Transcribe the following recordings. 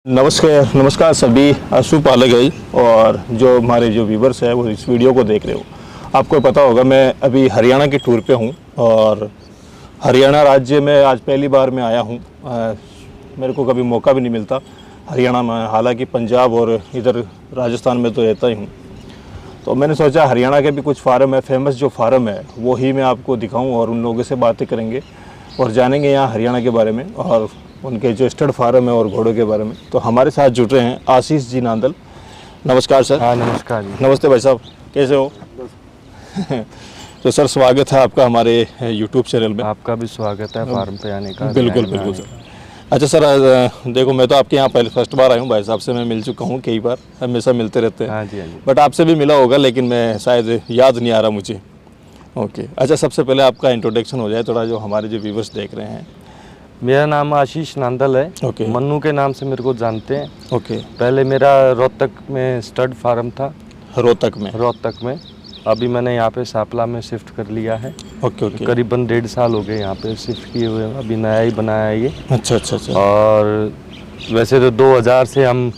नमस्कार नमस्कार सभी पशुपालक भाई और जो हमारे जो व्यूवर्स है वो इस वीडियो को देख रहे हो। आपको पता होगा मैं अभी हरियाणा के टूर पे हूँ और हरियाणा राज्य में आज पहली बार मैं आया हूँ। मेरे को कभी मौका भी नहीं मिलता हरियाणा में, हालांकि पंजाब और इधर राजस्थान में तो रहता ही हूँ। तो मैंने सोचा हरियाणा के भी कुछ फार्म है, फेमस जो फार्म है वो ही मैं आपको दिखाऊँ और उन लोगों से बातें करेंगे और जानेंगे यहाँ हरियाणा के बारे में और उनके जो स्टड फार्म है और घोड़ों के बारे में। तो हमारे साथ जुड़ रहे हैं आशीष जी नांदल। नमस्कार सर। हाँ नमस्कार जी। नमस्ते भाई साहब, कैसे हो? तो सर स्वागत है आपका हमारे यूट्यूब चैनल में। आपका भी स्वागत है फार्म पे आने का। बिल्कुल बिल्कुल सर। अच्छा सर, देखो मैं तो आपके यहाँ पहले फर्स्ट बार आया हूँ। भाई साहब से मैं मिल चुका हूँ कई बार, हमेशा मिलते रहते हैं। हाँ जी हाँ जी। बट आपसे भी मिला होगा लेकिन मैं शायद याद नहीं आ रहा मुझे। ओके, अच्छा सबसे पहले आपका इंट्रोडक्शन हो जाए थोड़ा, जो हमारे जो व्यूवर्स देख रहे हैं। मेरा नाम आशीष नांदल है। ओके। मन्नू के नाम से मेरे को जानते हैं। ओके। पहले मेरा रोहतक में स्टड फार्म था। रोहतक में। अभी मैंने यहाँ पे सापला में शिफ्ट कर लिया है। Okay okay. करीबन 1.5 साल हो गए यहाँ पे शिफ्ट किए हुए। अभी नया ही बनाया है ये। अच्छा। और वैसे तो 2000 से हम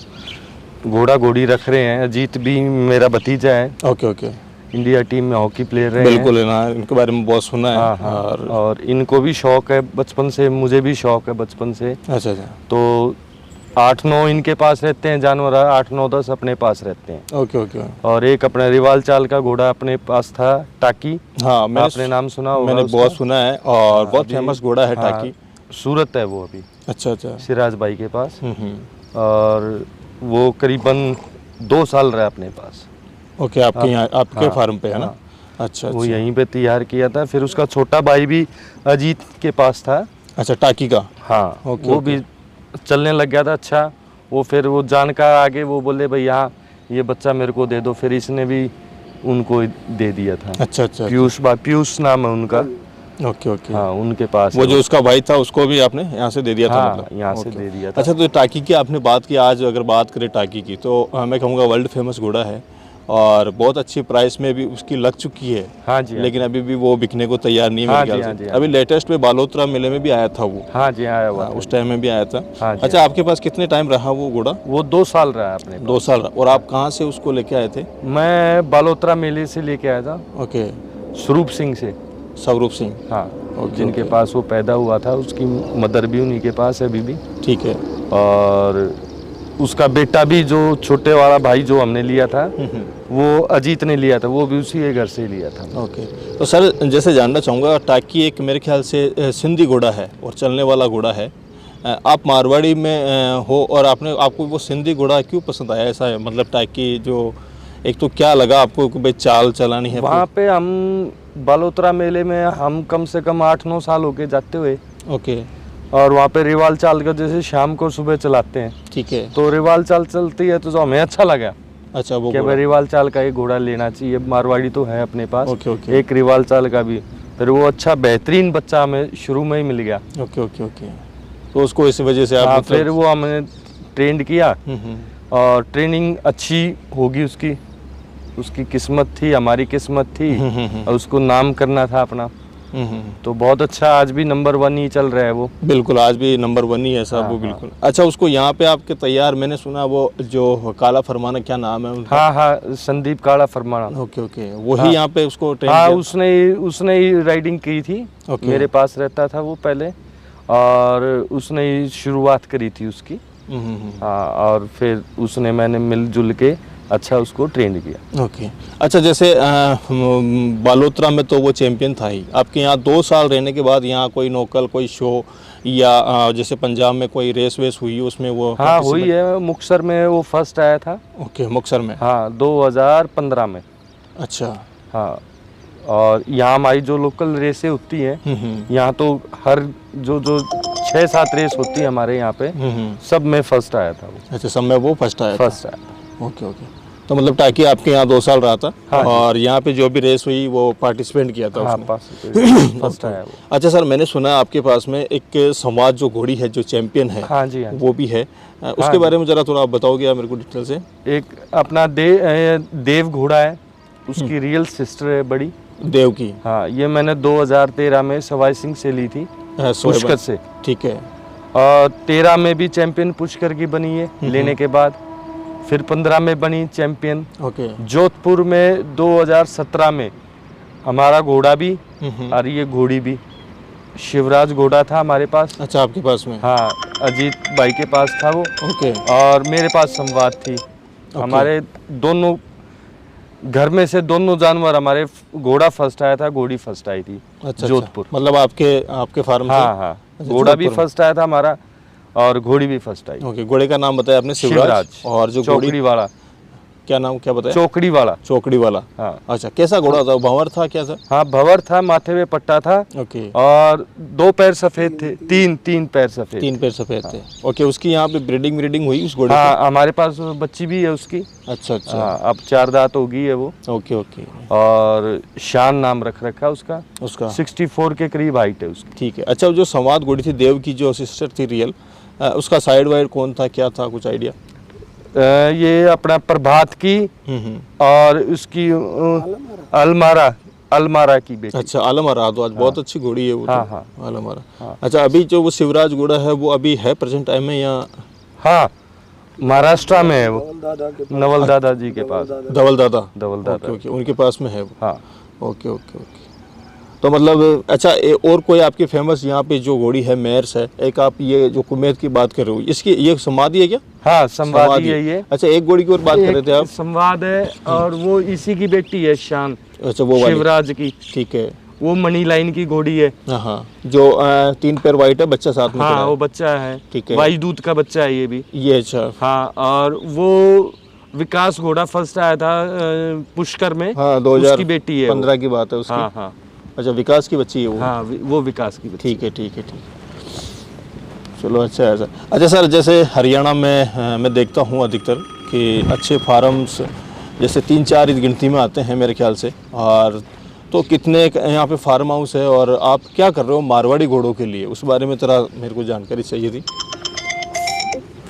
घोड़ा घोड़ी रख रहे हैं। अजीत भी मेरा भतीजा है। ओके। इंडिया टीम में हॉकी प्लेयर रहे बिल्कुल है ना, इनके बारे में बहुत सुना है। हाँ। और इनको भी शौक है बचपन से, मुझे भी शौक है बचपन से। अच्छा। तो 8-9 इनके पास रहते हैं जानवर, 8-9-10 अपने पास रहते हैं। ओके। और एक अपना रिवाल चाल का घोड़ा अपने पास था, टाकी। हाँ, आपने नाम सुना होगा? मैंने बहुत सुना है और बहुत फेमस घोड़ा है टाकी। सूरत है वो अभी। अच्छा। सिराज भाई के पास। और वो करीबन 2 साल रहा अपने पास। ओके, आपके फार्म पे है ना? अच्छा। वो यहीं पे तैयार किया था। फिर उसका छोटा भाई भी अजीत के पास था। अच्छा, टाकी का। हाँ, वो भी चलने लग गया था। अच्छा, वो फिर वो जानकार आगे वो बोले भाई यहाँ ये बच्चा मेरे को दे दो। फिर इसने भी उनको दे दिया था। अच्छा। पीयूष नाम है उनका। ओके। हाँ, उनके पास वो जो उसका भाई था उसको भी आपने यहाँ से दे दिया था? हाँ, मतलब यहाँ से दे दिया था। अच्छा, तो टाकी की आपने बात की। आज अगर बात करें टाकी की तो मैं कहूँगा वर्ल्ड फेमस घोड़ा है और बहुत अच्छी प्राइस में भी उसकी लग चुकी है। हाँ जी। लेकिन अभी भी वो बिकने को तैयार नहीं है मेरे ख्याल से। हाँ। अभी लेटेस्ट में बालोतरा मेले में भी आया था वो। हाँ जी, आया हुआ उस टाइम में भी आया था। हाँ जी। अच्छा, आपके पास कितने टाइम रहा वो घोड़ा? वो 2 साल रहा अपने 2 साल रहा। और आप कहाँ से उसको लेके आए थे? मैं बालोतरा मेले से लेके आया था। ओके। स्वरूप सिंह से। स्वरूप सिंह। हाँ, जिनके पास वो पैदा हुआ था, उसकी मदर भी उन्हीं के पास है अभी भी। ठीक है। और उसका बेटा भी, जो छोटे वाला भाई जो हमने लिया था, वो अजीत ने लिया था। वो भी उसी के घर से लिया था। ओके। तो सर जैसे जानना चाहूँगा, टाकी एक मेरे ख्याल से सिंधी घोड़ा है और चलने वाला घोड़ा है। आप मारवाड़ी में हो और आपको वो सिंधी घोड़ा क्यों पसंद आया? ऐसा है मतलब टाकी जो एक तो क्या लगा आपको कि भाई चाल चलानी है? वहाँ पे हम बालोतरा मेले में हम कम से कम 8-9 साल हो गए जाते हुए। ओके। और वहाँ पे रिवाल चाल का जैसे शाम को सुबह चलाते हैं। ठीक है। तो रिवाल चाल चलती है तो जो हमें अच्छा लगा। अच्छा, वो क्या भाई रिवाल चाल का एक घोड़ा लेना चाहिए। मारवाड़ी तो है अपने पास। ओके। एक रिवाल चाल का भी। फिर वो अच्छा बेहतरीन बच्चा हमें शुरू में ही मिल गया। ओके। तो उसको इस वजह से आप फिर वो हमने ट्रेंड किया और ट्रेनिंग अच्छी होगी उसकी किस्मत थी, हमारी किस्मत थी। और उसको नाम करना था अपना। तो बहुत अच्छा, आज भी नंबर 1 ही चल रहा है वो। बिल्कुल, आज भी नंबर 1 ही है साहब। वो बिल्कुल। अच्छा, उसको यहाँ पे आपके तैयार, मैंने सुना वो जो काला फरमाना, क्या नाम है उनका? हाँ, संदीप काला फरमाना। ओके। वही यहाँ पे उसको ट्रेन किया? उसने ही राइडिंग की थी। मेरे पास रहता था वो पहले और उसने ही शुरुआत करी थी उसकी। हाँ, और फिर मैंने मिलजुल के अच्छा उसको ट्रेन किया। ओके। अच्छा, जैसे बालोतरा में तो वो चैंपियन था ही। आपके यहाँ 2 साल रहने के बाद यहाँ कोई लोकल कोई शो या जैसे पंजाब में कोई रेस वेस हुई उसमें वो? हाँ, हुई है। मुक्तसर में वो फर्स्ट आया था। ओके, मुक्तसर में। हाँ, 2015 में। अच्छा। हाँ, और यहाँ हमारी जो लोकल रेसें होती हैं, यहाँ तो हर जो 6-7 रेस होती है हमारे यहाँ पे, सब में फर्स्ट आया था वो। अच्छा, सब में वो फर्स्ट आया था। ओके। तो मतलब टाकी आपके यहाँ 2 साल रहा था। हाँ, और यहाँ पे जो भी रेस हुई वो पार्टिसिपेंट किया था उसमें। फर्स्ट आया वो। अच्छा सर, मैंने सुना आपके पास में एक समाज जो घोड़ी है जो चैंपियन है। हाँ जी। वो भी है। उसके बारे में जरा थोड़ा आप बताओगे मेरे को डिटेल से? एक अपना देव घोड़ा है, उसकी रियल सिस्टर है बड़ी, देव की। हाँ, ये मैंने 2013 में सवाई सिंह से ली थी, पुष्कर से। ठीक है। और 13 में भी चैंपियन पुष्कर की बनी है लेने के बाद, फिर 15 में बनी चैंपियन। ओके। जोधपुर में 2017 में हमारा घोड़ा भी और ये घोड़ी भी, शिवराज घोड़ा था हमारे पास। अच्छा, आपके पास में? हाँ, अजीत भाई के पास था वो। ओके। और मेरे पास संवाद थी। हमारे दोनों घर में से दोनों जानवर, हमारे घोड़ा फर्स्ट आया था, घोड़ी फर्स्ट आई थी। अच्छा, जोधपुर। मतलब आपके फार्म हाँ हाँ, घोड़ा भी फर्स्ट आया था हमारा और घोड़ी भी फर्स्ट आई। ओके। घोड़े का नाम बताया आपने? शिवराज। और जो चौकड़ी वाला, क्या नाम, क्या बताया? चौकड़ी वाला। चौकड़ी वाला। हाँ। अच्छा, कैसा घोड़ा था? भंवर था, क्या था? हाँ, भंवर था, माथे पे पट्टा था। ओके। और 2 पैर सफेद थे, तीन पैर सफेद। 3 पैर सफेद थे। ओके। उसकी यहाँ पे ब्रीडिंग हुई उस घोड़े हाँ, हमारे पास बच्ची भी है उसकी। अच्छा अच्छा। हाँ, अब 4 दांत हो गई है वो। Okay okay. और शान नाम रख रखा उसका। 64 के करीब हाइट है उसकी। ठीक है। अच्छा, जो संवाद घोड़ी थी, देव की जो सिस्टर थी रियल, उसका साइड वाइड कौन था, क्या था, कुछ आइडिया? ये अपना प्रभात की और उसकी अलमारा की बेटी। अच्छा, अलमारा। तो आज बहुत अच्छी घोड़ी है वो। हाँ तो हाँ। अलमारा। हाँ। अच्छा, अभी जो वो शिवराज घोड़ा है वो अभी है प्रेजेंट टाइम में या? हाँ, महाराष्ट्र में है वो, नवल दादा जी के पास। धवल दादा। धवल ओके, उनके पास में है वो। हाँ। Okay okay okay. तो मतलब अच्छा, और कोई आपकी फेमस यहाँ पे जो घोड़ी है, मेयर्स है, एक आप ये जो कुमेद की बात कर रहे हो, इसकी ये संवादी है क्या? हाँ, संवादी है ये। अच्छा, एक घोड़ी की और बात कर रहे थे आप? संवाद है और वो इसी की बेटी है शान। अच्छा, वो वाली शिवराज की। ठीक है। वो मनी लाइन की घोड़ी है। हाँ, जो 3 पैर वाइट है, बच्चा साथ में खड़ा हाँ, है। वो बच्चा है। ठीक है। वायुदूत का बच्चा है ये भी। ये अच्छा। हाँ, और वो विकास घोड़ा फर्स्ट आया था पुष्कर में। हाँ, उसकी बेटी है 2015 की बात है उसकी। हाँ हाँ। अच्छा, विकास की बच्ची है वो। हाँ, वो विकास की बच्ची। ठीक है ठीक है ठीक है। चलो, अच्छा है सर। अच्छा सर, जैसे हरियाणा में मैं देखता हूँ अधिकतर कि अच्छे फार्म्स जैसे 3-4 इस गिनती में आते हैं मेरे ख्याल से। और तो कितने यहाँ पे फार्म हाउस है और आप क्या कर रहे हो मारवाड़ी घोड़ों के लिए, उस बारे में थोड़ा मेरे को जानकारी चाहिए थी।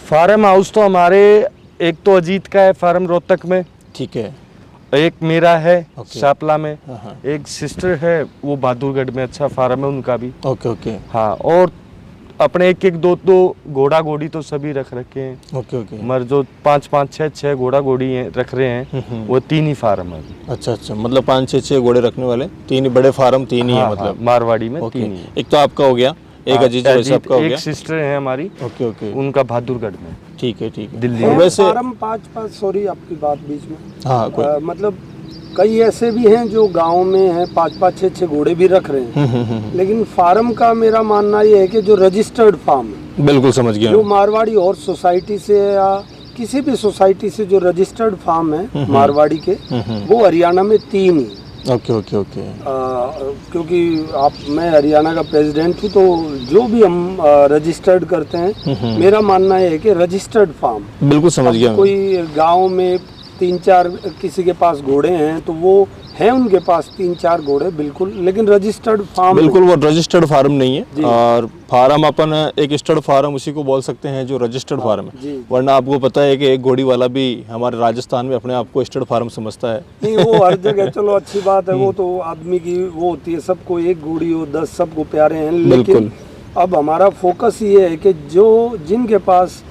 फार्म हाउस तो हमारे एक तो अजीत का है फार्म रोहतक में। ठीक है। एक मेरा है ओके। शापला में। हाँ। एक सिस्टर है वो बहादुरगढ़ में, अच्छा फार्म है उनका भी। Okay okay. हाँ, और अपने एक दो घोड़ा घोड़ी तो सभी रख रखे हैं। Okay okay. मगर जो 5 6 घोड़ा घोड़ी रख रहे हैं वो 3 ही फार्म है। अच्छा अच्छा, मतलब 5-6 घोड़े रखने वाले 3 ही बड़े फार्म, 3 ही है हाँ, मतलब। मारवाड़ी में ओके। 3 ही है। एक तो आपका हो गया, एक अजीत भाई साहब का हो गया। एक सिस्टर है हमारी। Okay okay. उनका बहादुरगढ़ में। ठीक है ठीक है। दिल्ली और में। वैसे फार्म 5 सॉरी आपकी बात बीच में। हाँ, कोई मतलब कई ऐसे भी हैं जो गांव में हैं 5 6 घोड़े भी रख रहे हैं। लेकिन फार्म का मेरा मानना ये है कि जो रजिस्टर्ड फार्म है, बिल्कुल समझ गया। जो मारवाड़ी और सोसाइटी से या किसी भी सोसाइटी से जो रजिस्टर्ड फार्म है मारवाड़ी के, वो हरियाणा में 3 ही। Okay okay okay. क्योंकि मैं हरियाणा का प्रेसिडेंट हूँ, तो जो भी हम रजिस्टर्ड करते हैं, मेरा मानना है कि रजिस्टर्ड फार्म। बिल्कुल समझ गया। कोई गांव में 3-4 किसी के पास घोड़े हैं तो वो हैं उनके पास 3-4 घोड़े बिल्कुल, लेकिन रजिस्टर्ड फार्म बिल्कुल वो रजिस्टर्ड फार्म नहीं है। और फार्म अपन एक स्टड फार्म उसी को बोल सकते हैं जो रजिस्टर्ड फार्म है। वरना आपको पता है कि एक घोड़ी वाला भी हमारे राजस्थान में अपने आप को स्टड फार्म समझता है। नहीं, वो हर जगह चलो अच्छी बात है, वो तो आदमी की वो होती है, सबको एक घोड़ी हो 10 सबको प्यारे हैं। लेकिन अब हमारा फोकस ये है कि जो जिनके पास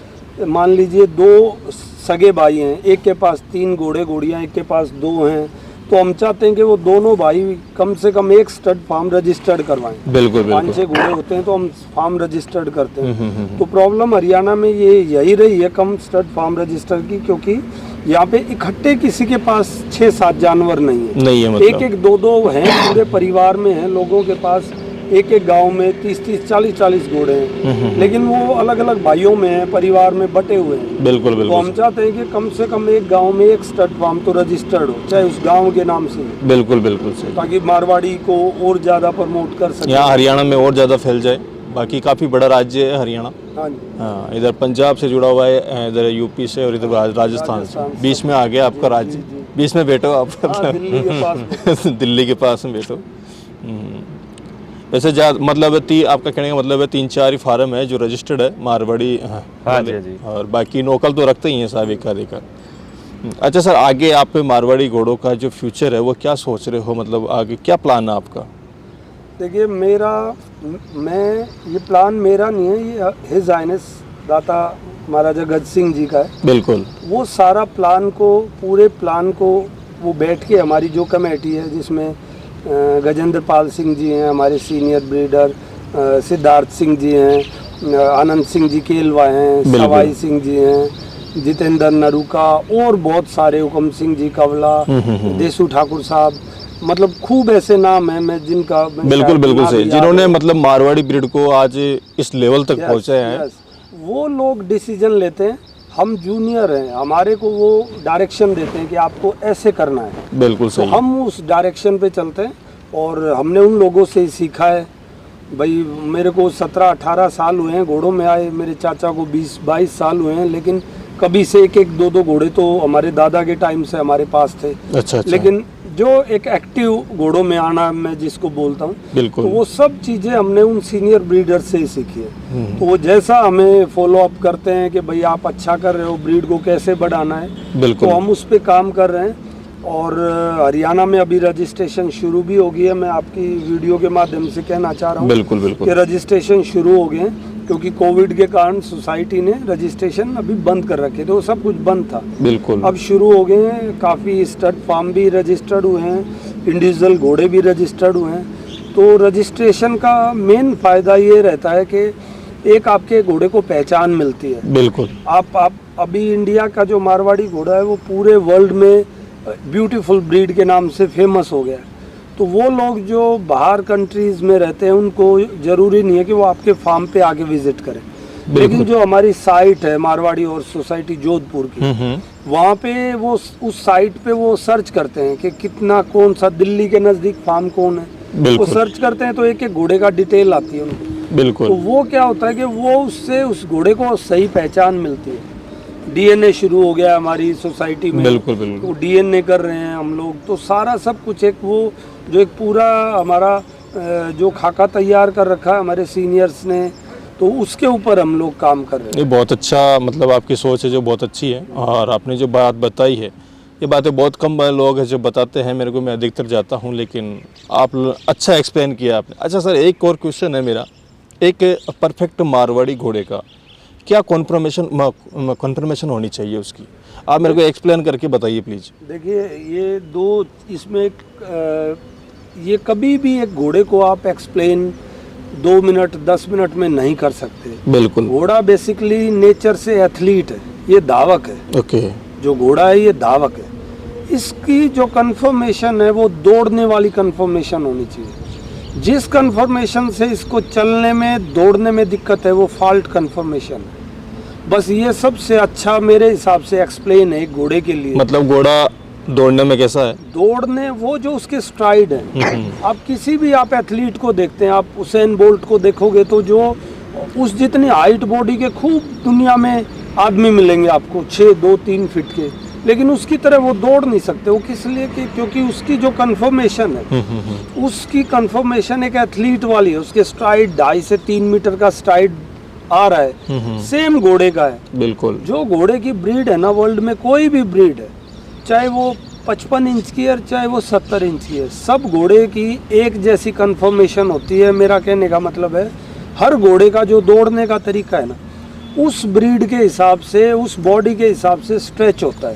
मान लीजिए 2 सगे भाई हैं, एक के पास 3 घोड़े घोड़ियाँ, एक के पास 2 हैं, तो हम चाहते हैं कि वो दोनों भाई कम से कम एक स्टड फार्म रजिस्टर्ड करवाएं। बिल्कुल बिल्कुल। 5-6 घोड़े होते हैं तो हम फार्म रजिस्टर्ड करते हैं। तो प्रॉब्लम हरियाणा में ये यही रही है कम स्टड फार्म रजिस्टर की, क्योंकि यहाँ पे इकट्ठे किसी के पास 6-7 जानवर नहीं है मतलब। एक 2 हैं, पूरे परिवार में हैं लोगों के पास, एक गांव में 30 40 घोड़े हैं, लेकिन वो अलग अलग भाइयों में हैं, परिवार में बटे हुए हैं। बिल्कुल बिल्कुल। तो हम चाहते हैं कि कम से कम एक गांव में एक स्टड फार्म तो रजिस्टर्ड हो, चाहे उस गांव के नाम से। बिल्कुल बिल्कुल सही। ताकि मारवाड़ी को और ज्यादा प्रमोट कर सके, यहाँ हरियाणा में और ज़्यादा फैल जाए। बाकी काफ़ी बड़ा राज्य है हरियाणा। हाँ, इधर पंजाब से जुड़ा हुआ है, इधर यूपी से, और इधर राजस्थान से। बीच में आ गया आपका राज्य, बीच में बैठो आप। दिल्ली के पास दिल्ली के पास में बैठो। वैसे मतलब आपका कहने का मतलब है 3-4 ही फार्म है जो रजिस्टर्ड है मारवाड़ी। हाँ जी। और बाकी नोकल तो रखते ही हैं साहब एक आध। अच्छा सर, आगे आप मारवाड़ी घोड़ों का जो फ्यूचर है वो क्या सोच रहे हो, मतलब आगे क्या प्लान है आपका? देखिए, मेरा मैं ये प्लान मेरा नहीं है, ये हिज हाइनेस दाता महाराजा गज सिंह जी का है। बिल्कुल। वो सारा प्लान को, पूरे प्लान को वो बैठ के, हमारी जो कमेटी है जिसमें गजेंद्र पाल सिंह जी हैं हमारे सीनियर ब्रीडर, सिद्धार्थ सिंह जी हैं, आनंद सिंह जी केलवा हैं, सवाई सिंह जी हैं, जितेंद्र नरूका और बहुत सारे, हुकम सिंह जी कवला, देसू ठाकुर साहब, मतलब खूब ऐसे नाम हैं मैं जिनका बिल्कुल बिल्कुल सही, जिन्होंने मतलब मारवाड़ी ब्रीड को आज इस लेवल तक पहुंचाया है। वो लोग डिसीजन लेते हैं, हम जूनियर हैं, हमारे को वो डायरेक्शन देते हैं कि आपको ऐसे करना है। बिल्कुल सही। तो हम उस डायरेक्शन पे चलते हैं और हमने उन लोगों से ही सीखा है। भाई मेरे को 17-18 साल हुए हैं घोड़ों में आए, मेरे चाचा को 20-22 साल हुए हैं, लेकिन कभी से एक एक दो घोड़े तो हमारे दादा के टाइम से हमारे पास थे। अच्छा। लेकिन जो एक एक्टिव घोड़ों में आना मैं जिसको बोलता हूँ, बिल्कुल, तो वो सब चीज़ें हमने उन सीनियर ब्रीडर से ही सीखी है। तो वो जैसा हमें फॉलो अप करते हैं कि भाई आप अच्छा कर रहे हो, ब्रीड को कैसे बढ़ाना है, बिल्कुल, तो हम उस पर काम कर रहे हैं। और हरियाणा में अभी रजिस्ट्रेशन शुरू भी हो गई है। मैं आपकी वीडियो के माध्यम से कहना चाह रहा हूँ बिल्कुल बिल्कुल कि रजिस्ट्रेशन शुरू हो गए हैं, क्योंकि कोविड के कारण सोसाइटी ने रजिस्ट्रेशन अभी बंद कर रखे थे, वो सब कुछ बंद था। बिल्कुल, अब शुरू हो गए हैं, काफ़ी स्टड फार्म भी रजिस्टर्ड हुए हैं, इंडिविजुअल घोड़े भी रजिस्टर्ड हुए हैं। तो रजिस्ट्रेशन का मेन फ़ायदा ये रहता है कि एक आपके घोड़े को पहचान मिलती है। बिल्कुल। आप अभी इंडिया का जो मारवाड़ी घोड़ा है वो पूरे वर्ल्ड में ब्यूटीफुल ब्रीड के नाम से फेमस हो गया है। तो वो लोग जो बाहर कंट्रीज़ में रहते हैं उनको ज़रूरी नहीं है कि वो आपके फार्म पे आके विजिट करें, लेकिन जो हमारी साइट है मारवाड़ी और सोसाइटी जोधपुर की, वहाँ पे वो उस साइट पे वो सर्च करते हैं कि कितना, कौन सा दिल्ली के नज़दीक फार्म कौन है, वो सर्च करते हैं तो एक एक घोड़े का डिटेल आती है उनको। बिल्कुल। तो वो क्या होता है कि वो उससे उस घोड़े को सही पहचान मिलती है। डीएनए शुरू हो गया हमारी सोसाइटी में, बिल्कुल बिल्कुल, तो डीएनए कर रहे हैं हम लोग, तो सारा सब कुछ एक वो जो एक पूरा हमारा जो खाका तैयार कर रखा है हमारे सीनियर्स ने, तो उसके ऊपर हम लोग काम कर रहे हैं। ये बहुत अच्छा, मतलब आपकी सोच है जो बहुत अच्छी है, और आपने जो बात बताई है, ये बातें बहुत कम लोग हैं जो बताते हैं मेरे को, मैं अधिकतर जाता हूँ, लेकिन आप अच्छा एक्सप्लेन किया आपने। अच्छा सर, एक और क्वेश्चन है मेरा, एक परफेक्ट मारवाड़ी घोड़े का क्या कन्फर्मेशन होनी चाहिए उसकी, आप मेरे को एक्सप्लेन करके बताइए प्लीज़। देखिए ये दो, इसमें ये कभी भी एक घोड़े को आप एक्सप्लेन 2 मिनट 10 मिनट में नहीं कर सकते। बिल्कुल। घोड़ा बेसिकली नेचर से एथलीट है, ये धावक है। ओके। जो घोड़ा है ये धावक है, इसकी जो कन्फर्मेशन है वो दौड़ने वाली कन्फर्मेशन होनी चाहिए। जिस कन्फर्मेशन से इसको चलने में दौड़ने में दिक्कत है वो फॉल्ट कन्फर्मेशन है। बस ये सबसे अच्छा मेरे हिसाब से एक्सप्लेन है घोड़े के लिए। मतलब घोड़ा दौड़ने में कैसा है? दौड़ने, वो जो उसके स्ट्राइड है, आप किसी भी आप एथलीट को देखते हैं, आप उसेन बोल्ट को देखोगे तो जो उस जितनी हाइट बॉडी के खूब दुनिया में आदमी मिलेंगे आपको 6-2-3 फीट के, लेकिन उसकी तरह वो दौड़ नहीं सकते। वो किस लिए कि क्योंकि उसकी जो कन्फर्मेशन है, उसकी कन्फर्मेशन एक एथलीट वाली है। उसके स्ट्राइड 2.5 से 3 मीटर का स्ट्राइड आ रहा है, सेम घोड़े का है। बिल्कुल। जो घोड़े की ब्रीड है ना, वर्ल्ड में कोई भी ब्रीड है, चाहे वो 55 इंच की है चाहे वो 70 इंच की है, सब घोड़े की एक जैसी कन्फर्मेशन होती है। मेरा कहने का मतलब है हर घोड़े का जो दौड़ने का तरीका है ना, उस ब्रीड के हिसाब से, उस बॉडी के हिसाब से स्ट्रेच होता है।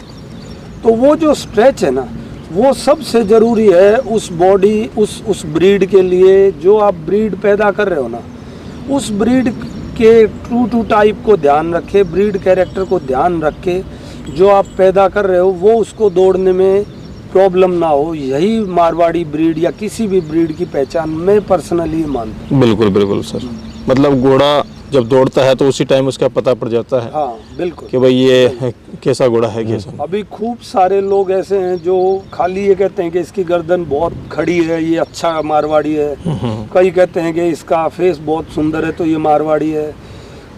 तो वो जो स्ट्रेच है ना, वो सबसे ज़रूरी है उस बॉडी, उस ब्रीड के लिए। जो आप ब्रीड पैदा कर रहे हो ना, उस ब्रीड के ट्रू टू टाइप को ध्यान रखे, ब्रीड कैरेक्टर को ध्यान रख के जो आप पैदा कर रहे हो वो उसको दौड़ने में प्रॉब्लम ना हो। यही मारवाड़ी ब्रीड या किसी भी ब्रीड की पहचान मैं पर्सनली मानता हूँ। बिल्कुल बिल्कुल सर, मतलब घोड़ा जब दौड़ता है तो उसी टाइम उसका पता पड़ जाता है। हाँ बिल्कुल, कि भाई ये कैसा घोड़ा है, कैसा। अभी खूब सारे लोग ऐसे हैं जो खाली ये कहते हैं कि इसकी गर्दन बहुत खड़ी है, ये अच्छा मारवाड़ी है। कई कहते हैं कि इसका फेस बहुत सुंदर है तो ये मारवाड़ी है।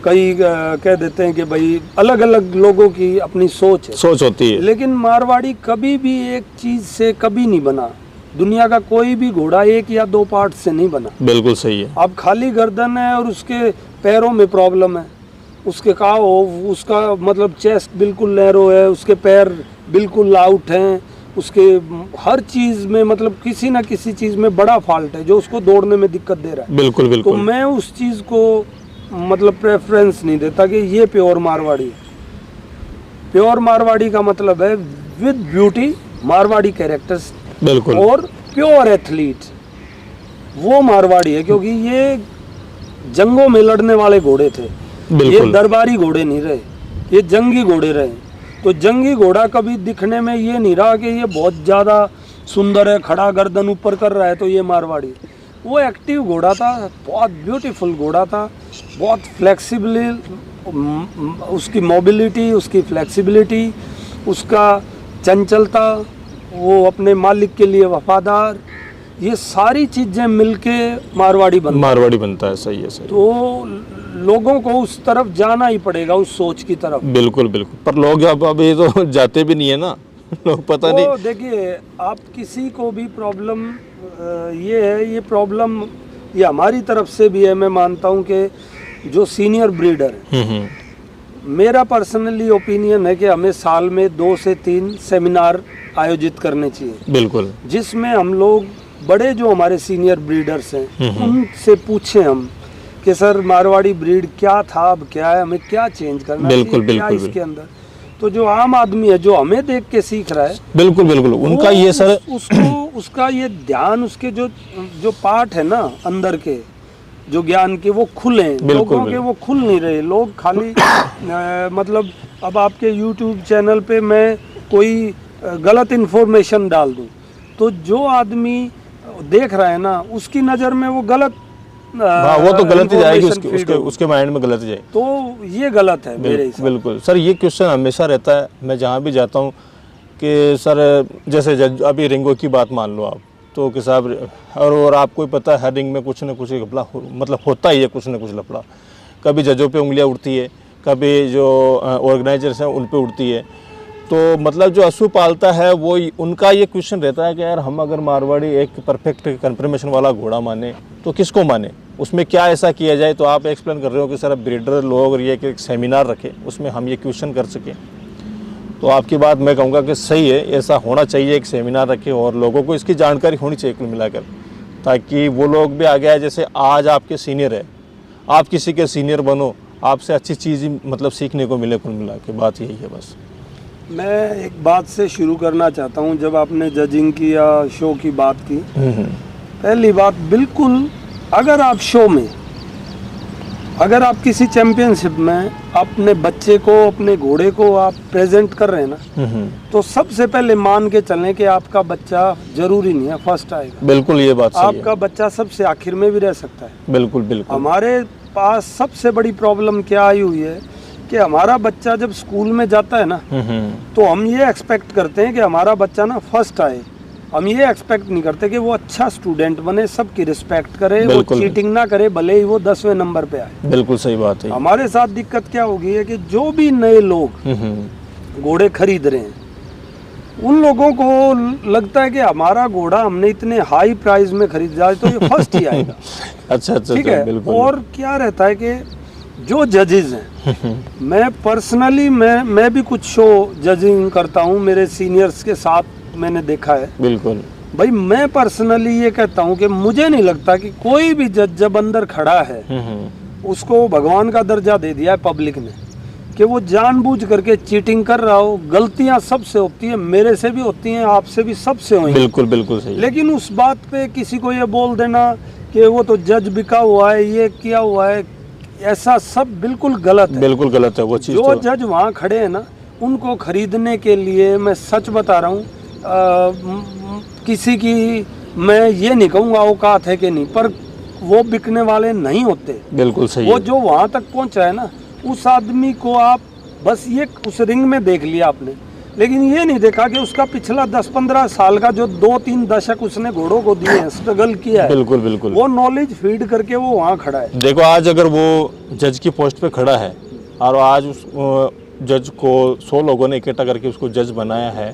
कई कह देते हैं कि भाई, अलग अलग लोगों की अपनी सोच है, सोच होती है। लेकिन मारवाड़ी कभी भी एक चीज से कभी नहीं बना। दुनिया का कोई भी घोड़ा 1 या 2 पार्ट से नहीं बना। बिल्कुल सही है। अब खाली गर्दन है और उसके पैरों में प्रॉब्लम है, उसके उसका मतलब चेस्ट बिल्कुल नैरो है, उसके पैर बिल्कुल आउट हैं, उसके हर चीज में, मतलब किसी ना किसी चीज में बड़ा फॉल्ट है जो उसको दौड़ने में दिक्कत दे रहा है। बिल्कुल तो बिल्कुल। मैं उस चीज को मतलब प्रेफरेंस नहीं देता कि ये प्योर मारवाड़ी है। प्योर मारवाड़ी का मतलब है विद ब्यूटी, मारवाड़ी कैरेक्टर्स बिल्कुल और प्योर एथलीट, वो मारवाड़ी है। क्योंकि ये जंगों में लड़ने वाले घोड़े थे, ये बिल्कुल दरबारी घोड़े नहीं रहे, ये जंगी घोड़े रहे। तो जंगी घोड़ा कभी दिखने में ये नहीं रहा कि ये बहुत ज़्यादा सुंदर है, खड़ा गर्दन ऊपर कर रहा है तो ये मारवाड़ी। वो एक्टिव घोड़ा था, बहुत ब्यूटीफुल घोड़ा था, बहुत फ्लेक्सिबली, उसकी मोबिलिटी, उसकी फ्लेक्सिबिलिटी, उसका चंचलता, वो अपने मालिक के लिए वफादार, ये सारी चीज़ें मिलके मारवाड़ी बनता है। सही है, सही। तो लोगों को उस तरफ जाना ही पड़ेगा, उस सोच की तरफ। बिल्कुल बिल्कुल। पर लोग अब अभी तो जाते भी नहीं है ना, लोग पता नहीं। देखिए, आप किसी को भी प्रॉब्लम ये है, ये प्रॉब्लम ये हमारी तरफ से भी है। मैं मानता हूँ कि जो सीनियर ब्रीडर है, मेरा पर्सनली ओपिनियन है कि हमें साल में 2 से 3 सेमिनार आयोजित करने चाहिए। बिल्कुल। जिसमें हम लोग बड़े जो हमारे सीनियर ब्रीडर्स हैं उनसे पूछें हम कि सर मारवाड़ी ब्रीड क्या था, अब क्या है, हमें क्या चेंज करना चाहिए, क्या इसके अंदर। तो जो आम आदमी है जो हमें देख के सीख रहा है, बिल्कुल बिल्कुल, उनका ये सर उसका ये ध्यान, उसके जो पार्ट है ना अंदर के जो ज्ञान के, वो खुले। लोगों के वो खुल नहीं रहे। लोग खाली मतलब अब आपके YouTube चैनल पे मैं कोई गलत इन्फॉर्मेशन डाल दूं तो जो आदमी देख रहा है ना, उसकी नज़र में वो गलत, वो तो गलत ही जाएगी, उसके माइंड में गलत जाएगी। तो ये गलत है मेरे हिसाब से। बिल्कुल सर, ये क्वेश्चन हमेशा रहता है, मैं जहाँ भी जाता हूँ कि सर जैसे अभी रिंगों की बात मान लो आप, तो कि साहब, और आपको ही पता है हर रिंग में कुछ न कुछ लफड़ा मतलब होता ही है, कुछ न कुछ लफड़ा। कभी जजों पे उंगलियां उड़ती है, कभी जो ऑर्गेनाइजर्स हैं उन पे उड़ती है। तो मतलब जो असू पालता है वो उनका ये क्वेश्चन रहता है कि यार हम अगर मारवाड़ी एक परफेक्ट कन्फर्मेशन वाला घोड़ा माने तो किसको माने, उसमें क्या ऐसा किया जाए। तो आप एक्सप्लेन कर रहे हो कि सर ब्रीडर लोग ये एक सेमिनार रखें, उसमें हम ये क्वेश्चन कर सकें। तो आपकी बात मैं कहूँगा कि सही है, ऐसा होना चाहिए, एक सेमिनार रखें और लोगों को इसकी जानकारी होनी चाहिए कुल मिलाकर, ताकि वो लोग भी आगे आए। जैसे आज आपके सीनियर है, आप किसी के सीनियर बनो, आपसे अच्छी चीज़ मतलब सीखने को मिले कुल मिला के। बात यही है बस। मैं एक बात से शुरू करना चाहता हूँ। जब आपने जजिंग की या शो की बात की, पहली बात, बिल्कुल अगर आप शो में, अगर आप किसी चैंपियनशिप में अपने बच्चे को, अपने घोड़े को आप प्रेजेंट कर रहे हैं ना, तो सबसे पहले मान के चलें कि आपका बच्चा जरूरी नहीं है फर्स्ट आएगा। बिल्कुल, ये बात सही है। आपका बच्चा सबसे आखिर में भी रह सकता है। बिल्कुल बिल्कुल। हमारे पास सबसे बड़ी प्रॉब्लम क्या आई हुई है कि हमारा बच्चा जब स्कूल में जाता है ना, तो हम ये एक्सपेक्ट करते हैं कि हमारा बच्चा ना फर्स्ट आए। हम ये एक्सपेक्ट नहीं करते कि वो अच्छा स्टूडेंट बने, सबकी रिस्पेक्ट करे, वो चीटिंग ना करे, भले ही वो 10वें नंबर पे आए। बिल्कुल सही बात है। हमारे साथ दिक्कत क्या होगी है कि जो भी नए लोग घोड़े खरीद रहे हैं, उन लोगों को लगता है कि हमारा घोड़ा हमने इतने हाई प्राइस में खरीदा है तो ये फर्स्ट ही आएगा। अच्छा, ठीक है। और क्या रहता है कि जो जजेस हैं, मैं पर्सनली मैं भी कुछ शो जजिंग करता हूँ, मेरे सीनियर्स के साथ मैंने देखा है। बिल्कुल भाई, मैं पर्सनली ये कहता हूँ कि मुझे नहीं लगता कि कोई भी जज जब अंदर खड़ा है उसको भगवान का दर्जा दे दिया है पब्लिक ने, कि वो जानबूझ करके चीटिंग कर रहा हो। गलतियां सबसे होती है, मेरे से भी होती हैं, आपसे भी, सबसे हुई। बिल्कुल बिल्कुल सही। लेकिन उस बात पे किसी को ये बोल देना कि वो तो जज बिका हुआ है, ये किया हुआ है, ऐसा सब बिल्कुल गलत है। बिल्कुल गलत है वो चीज़। जो जज वहाँ खड़े हैं ना, उनको खरीदने के लिए, मैं सच बता रहा हूँ, किसी की मैं ये नहीं कहूँगा औकात है कि नहीं, पर वो बिकने वाले नहीं होते। बिल्कुल सही। वो जो वहाँ तक पहुँचा है ना, उस आदमी को आप बस ये उस रिंग में देख लिया आपने, लेकिन ये नहीं देखा कि उसका पिछला 10-15 साल का जो 2-3 दशक उसने घोड़ों को दिए हैं, स्ट्रगल किया है। बिल्कुल बिल्कुल। वो नॉलेज फीड करके वो वहाँ खड़ा है। देखो, आज अगर वो जज की पोस्ट पे खड़ा है और आज उस जज को 100 लोगों ने इकट्ठा करके उसको जज बनाया है,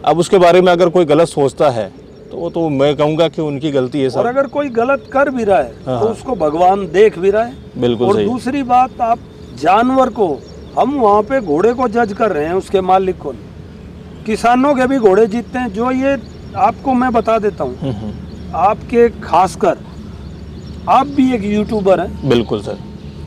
अब उसके बारे में अगर कोई गलत सोचता है तो वो तो मैं कहूँगा कि उनकी गलती है। और अगर कोई गलत कर भी रहा है तो उसको भगवान देख भी रहा है। बिल्कुल। और दूसरी बात, आप जानवर को, हम वहाँ पे घोड़े को जज कर रहे हैं, उसके मालिक को। किसानों के भी घोड़े जीतते हैं। जो ये आपको मैं बता देता हूँ, आपके खासकर आप भी एक यूट्यूबर हैं। बिल्कुल सर।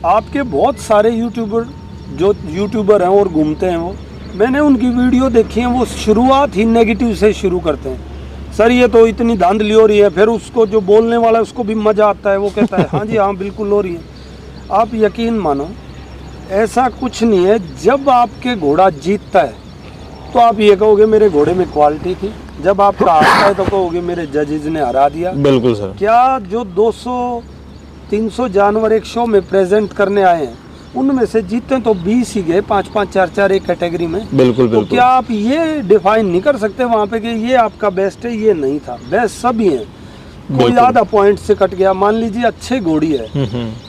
आपके बहुत सारे यूट्यूबर हैं और घूमते हैं वो, मैंने उनकी वीडियो देखी है, वो शुरुआत ही नेगेटिव से शुरू करते हैं। सर ये तो इतनी धांधली हो रही है, फिर उसको जो बोलने वाला है उसको भी मज़ा आता है, वो कहता है हाँ जी हाँ बिल्कुल हो रही है। आप यकीन मानो ऐसा कुछ नहीं है। जब आपके घोड़ा जीतता है तो आप ये कहोगे मेरे घोड़े में क्वालिटी थी, जब आपका हारता है तो कहोगे मेरे जजेज ने हरा दिया। बिल्कुल सर। क्या जो 200-300 जानवर एक शो में प्रेजेंट करने आए हैं उनमें से जीते तो 20 ही गए, 5-5, 4-4 एक कैटेगरी में। बिल्कुल तो बिल्कुल। क्या आप ये डिफाइन नहीं कर सकते वहाँ पे कि ये आपका बेस्ट है, ये नहीं था? बेस्ट सभी हैं, कोई बिल्कुल। आधा पॉइंट से कट गया। मान लीजिए अच्छे घोड़ी है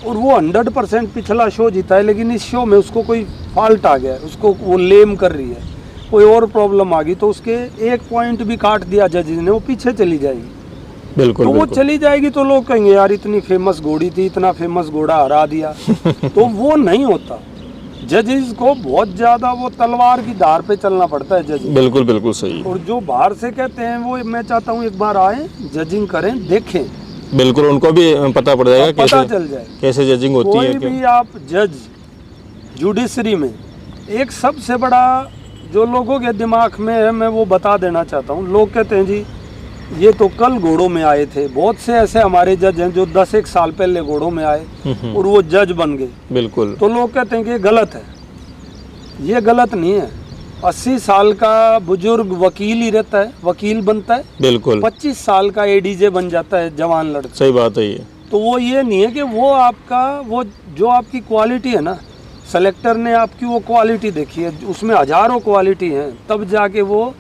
और वो 100% पिछला शो जीता है, लेकिन इस शो में उसको कोई फॉल्ट आ गया, उसको वो लेम कर रही है, कोई और प्रॉब्लम आ गई, तो उसके 1 पॉइंट भी काट दिया जजेस ने, वो पीछे चली जाएगी। बिल्कुल तो वो बिल्कुल। चली जाएगी तो लोग कहेंगे यार इतनी फेमस घोड़ी थी, इतना फेमस घोड़ा हरा दिया। तो वो नहीं होता। जजेस को बहुत ज्यादा वो तलवार की धार पे चलना पड़ता है जजेस। बिल्कुल बिल्कुल सही। और जो बाहर से कहते हैं वो मैं चाहता हूँ एक बार आए, जजिंग करें, देखें, बिल्कुल उनको भी पता पड़ जाएगा पता कैसे चल जाए कैसे जजिंग होती कोई है। भी आप जज जुडिशरी में एक सबसे बड़ा जो लोगों के दिमाग में है, मैं वो बता देना चाहता हूँ। लोग कहते हैं जी ये तो कल घोड़ों में आए थे। बहुत से ऐसे हमारे जज हैं जो 10-1 साल पहले घोड़ों में आए और वो जज बन गए। बिल्कुल। तो लोग कहते हैं कि ये गलत है। ये गलत नहीं है। 80 साल का बुजुर्ग वकील ही रहता है, वकील बनता है। बिल्कुल 25 साल का एडीजे बन जाता है जवान लड़का। सही बात है ये। तो वो ये नहीं है कि वो आपका वो जो आपकी क्वालिटी है ना, सेलेक्टर ने आपकी वो क्वालिटी देखी है, उसमें हजारों क्वालिटी हैं, तब जाके वो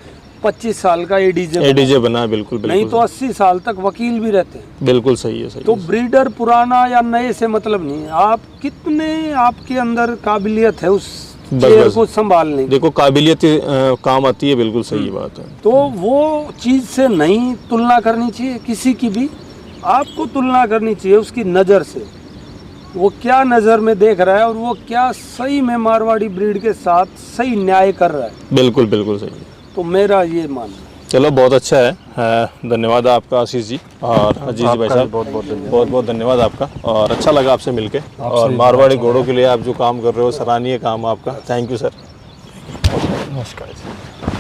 25 साल का एडीजे बना है। बिल्कुल बिल्कुल। नहीं तो 80 साल तक वकील भी रहते हैं। बिल्कुल सही है। सही तो है। ब्रीडर पुराना या नए से मतलब नहीं है, आप कितने आपके अंदर काबिलियत है उस बस चेयर बस। को संभालने की। देखो काबिलियत काम आती है। बिल्कुल सही बात है। तो वो चीज़ से नहीं तुलना करनी चाहिए किसी की भी। आपको तुलना करनी चाहिए उसकी नज़र से, वो क्या नज़र में देख रहा है और वो क्या सही में मारवाड़ी ब्रीड के साथ सही न्याय कर रहा है। बिल्कुल बिल्कुल सही। तो मेरा ये मानना है। चलो बहुत अच्छा है। धन्यवाद आपका आशीष जी और अजीज भाई साहब, बहुत बहुत धन्यवाद आपका। और अच्छा लगा आपसे मिलके। और मारवाड़ी घोड़ों के लिए आप जो काम कर रहे हो सराहनीय काम आपका। Thank you sir. नमस्कार।